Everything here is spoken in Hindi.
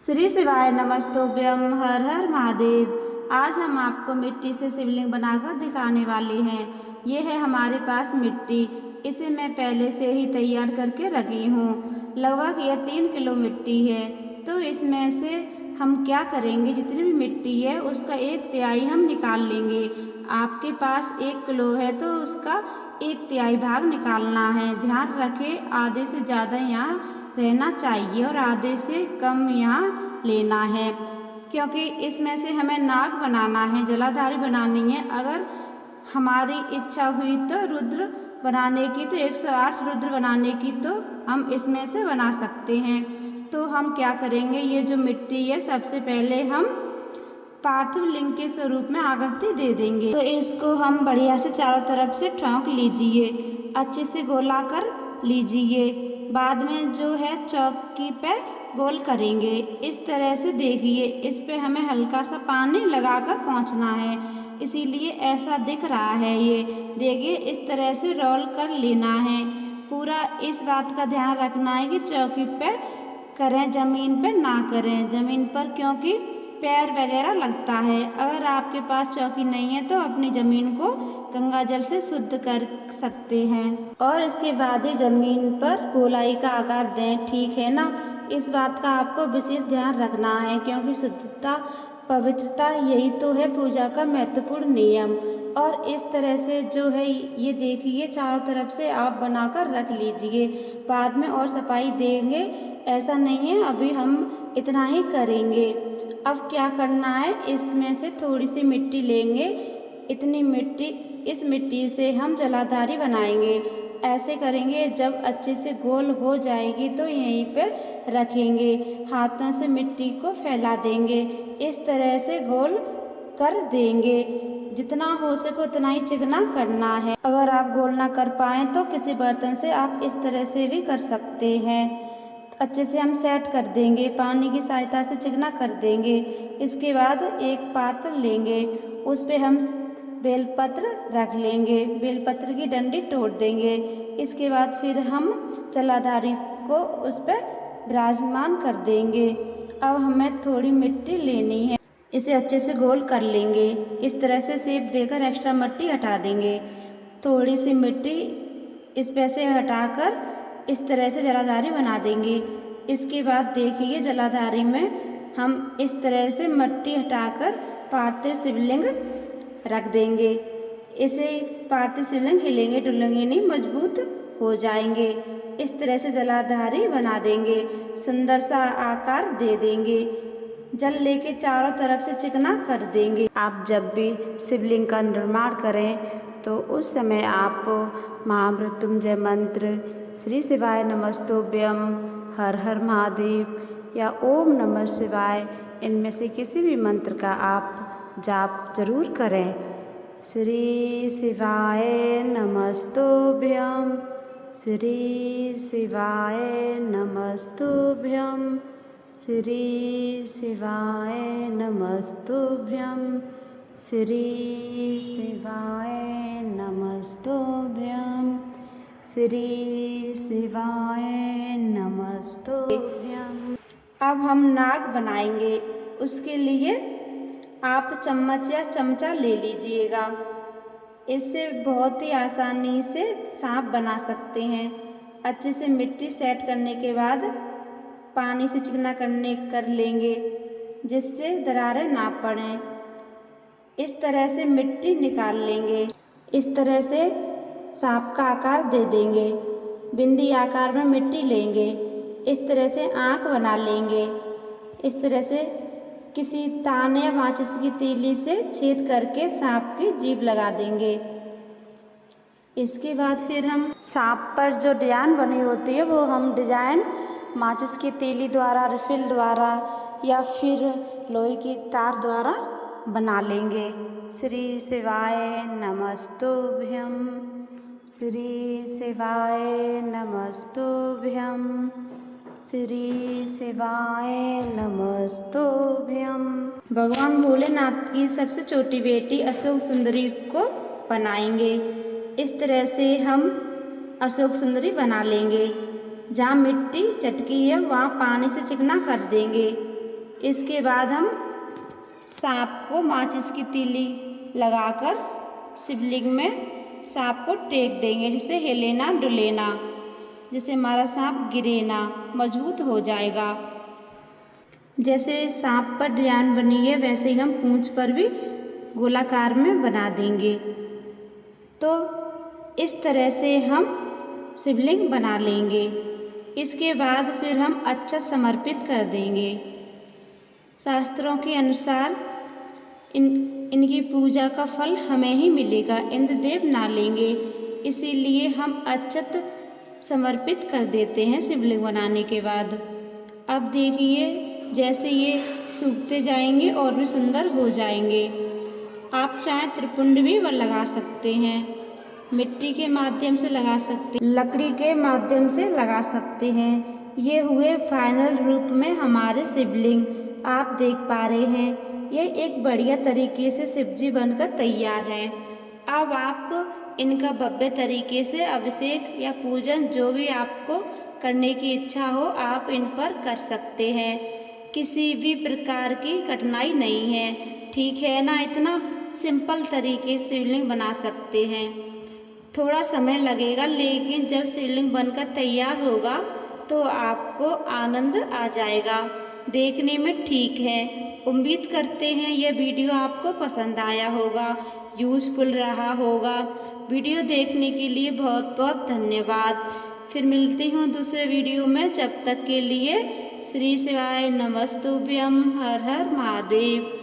श्री शिवाय नमस्तुभ्यं। हर हर महादेव। आज हम आपको मिट्टी से शिवलिंग बनाकर दिखाने वाले हैं। ये है हमारे पास मिट्टी। इसे मैं पहले से ही तैयार करके रखी हूँ। लगभग यह 3 किलो मिट्टी है। तो इसमें से हम क्या करेंगे, जितनी भी मिट्टी है उसका 1/3 हम निकाल लेंगे। आपके पास 1 किलो है तो उसका 1/3 भाग निकालना है। ध्यान रखें, आधे से ज़्यादा यहाँ रहना चाहिए और आधे से कम यहाँ लेना है, क्योंकि इसमें से हमें नाग बनाना है, जलाधारी बनानी है। अगर हमारी इच्छा हुई तो रुद्र बनाने की, तो 108 रुद्र बनाने की तो हम इसमें से बना सकते हैं। तो हम क्या करेंगे, ये जो मिट्टी है सबसे पहले हम पार्थिव लिंग के स्वरूप में आकृति दे देंगे। तो इसको हम बढ़िया से चारों तरफ से ठोक लीजिए, अच्छे से गोला कर लीजिए। बाद में जो है चौकी पे गोल करेंगे। इस तरह से देखिए, इस पे हमें हल्का सा पानी लगाकर पोंछना है, इसीलिए ऐसा दिख रहा है। ये देखिए, इस तरह से रोल कर लेना है। पूरा इस बात का ध्यान रखना है कि चौकी पे करें, ज़मीन पे ना करें। ज़मीन पर क्योंकि पैर वगैरह लगता है। अगर आपके पास चौकी नहीं है तो अपनी ज़मीन को गंगा जल से शुद्ध कर सकते हैं और इसके बाद ही ज़मीन पर गोलाई का आकार दें, ठीक है ना। इस बात का आपको विशेष ध्यान रखना है, क्योंकि शुद्धता पवित्रता यही तो है पूजा का महत्वपूर्ण नियम। और इस तरह से जो है ये देखिए, चारों तरफ से आप बनाकर रख लीजिए। बाद में और सफाई देंगे, ऐसा नहीं है, अभी हम इतना ही करेंगे। अब क्या करना है, इसमें से थोड़ी सी मिट्टी लेंगे। इतनी मिट्टी, इस मिट्टी से हम जलाधारी बनाएंगे। ऐसे करेंगे, जब अच्छे से गोल हो जाएगी तो यहीं पे रखेंगे। हाथों से मिट्टी को फैला देंगे, इस तरह से गोल कर देंगे। जितना हो सके उतना ही चिकना करना है। अगर आप गोल ना कर पाएँ तो किसी बर्तन से आप इस तरह से भी कर सकते हैं। अच्छे से हम सेट कर देंगे, पानी की सहायता से चिकना कर देंगे। इसके बाद एक पात्र लेंगे, उस पे हम बेलपत्र रख लेंगे, बेलपत्र की डंडी तोड़ देंगे। इसके बाद फिर हम जलाधारी को उस पर विराजमान कर देंगे। अब हमें थोड़ी मिट्टी लेनी है, इसे अच्छे से गोल कर लेंगे। इस तरह से शेप देकर एक्स्ट्रा मिट्टी हटा देंगे। थोड़ी सी मिट्टी इस पे से हटाकर इस तरह से जलाधारी बना देंगे। इसके बाद देखिए, जलाधारी में हम इस तरह से मिट्टी हटाकर पार्थिव शिवलिंग रख देंगे। इसे पार्थिव शिवलिंग हिलेंगे डुलेंगे नहीं, मजबूत हो जाएंगे। इस तरह से जलाधारी बना देंगे, सुंदर सा आकार दे देंगे। जल लेके चारों तरफ से चिकना कर देंगे। आप जब भी शिवलिंग का निर्माण करें तो उस समय आप महामृत्युंजय मंत्र, श्री शिवाय नमस्तुभ्यं, हर हर महादेव या ओम नमः शिवाय, इनमें से किसी भी मंत्र का आप जाप जरूर करें। श्री शिवाय नमस्तुभ्यं, श्री शिवाय नमस्तुभ्यं, श्री शिवाय नमस्तुभ्यं, श्री शिवाय नमस्तुभ्यं, श्री शिवाय नमस्तुभ्यं। अब हम नाग बनाएंगे। उसके लिए आप चम्मच या चमचा ले लीजिएगा। इससे बहुत ही आसानी से सांप बना सकते हैं। अच्छे से मिट्टी सेट करने के बाद पानी से चिकना कर लेंगे, जिससे दरारें ना पड़ें। इस तरह से मिट्टी निकाल लेंगे। इस तरह से सांप का आकार दे देंगे। बिंदी आकार में मिट्टी लेंगे, इस तरह से आँख बना लेंगे। इस तरह से किसी ताने या माचिस की तीली से छेद करके सांप की जीभ लगा देंगे। इसके बाद फिर हम सांप पर जो डिजाइन बनी होती है वो हम डिजाइन माचिस की तीली द्वारा, रिफिल द्वारा या फिर लोहे की तार द्वारा बना लेंगे। श्री शिवाय नमस्तुभ्यं, श्री शिवाय नमस्तुभ्यं, श्री शिवाय नमस्तुभ्यं। भगवान भोलेनाथ की सबसे छोटी बेटी अशोक सुंदरी को बनाएंगे। इस तरह से हम अशोक सुंदरी बना लेंगे। जहाँ मिट्टी चटकी है वहाँ पानी से चिकना कर देंगे। इसके बाद हम सांप को माचिस की तीली लगाकर शिवलिंग में सांप को टेक देंगे, जिससे हिले ना डुले ना, जिससे हमारा सांप गिरे ना, मजबूत हो जाएगा। जैसे सांप पर डिजाइन बनी है वैसे ही हम पूंछ पर भी गोलाकार में बना देंगे। तो इस तरह से हम शिवलिंग बना लेंगे। इसके बाद फिर हम अक्षत समर्पित कर देंगे। शास्त्रों के अनुसार इनकी पूजा का फल हमें ही मिलेगा, इंद्रदेव ना लेंगे, इसीलिए हम अक्षत समर्पित कर देते हैं शिवलिंग बनाने के बाद। अब देखिए जैसे ये सूखते जाएंगे और भी सुंदर हो जाएंगे। आप चाहे त्रिपुंड भी लगा सकते हैं, मिट्टी के माध्यम से लगा सकते हैं, लकड़ी के माध्यम से लगा सकते हैं। ये हुए फाइनल रूप में हमारे शिवलिंग, आप देख पा रहे हैं। ये एक बढ़िया तरीके से शिवजी बनकर तैयार है। अब आप इनका भव्य तरीके से अभिषेक या पूजन जो भी आपको करने की इच्छा हो आप इन पर कर सकते हैं। किसी भी प्रकार की कठिनाई नहीं है, ठीक है ना। इतना सिंपल तरीके से शिवलिंग बना सकते हैं। थोड़ा समय लगेगा, लेकिन जब शिवलिंग बनकर तैयार होगा तो आपको आनंद आ जाएगा। देखने में ठीक है। उम्मीद करते हैं यह वीडियो आपको पसंद आया होगा, यूज़फुल रहा होगा। वीडियो देखने के लिए बहुत बहुत धन्यवाद। फिर मिलती हूँ दूसरे वीडियो में, जब तक के लिए श्री शिवाय नमस्तुभ्यम। हर हर महादेव।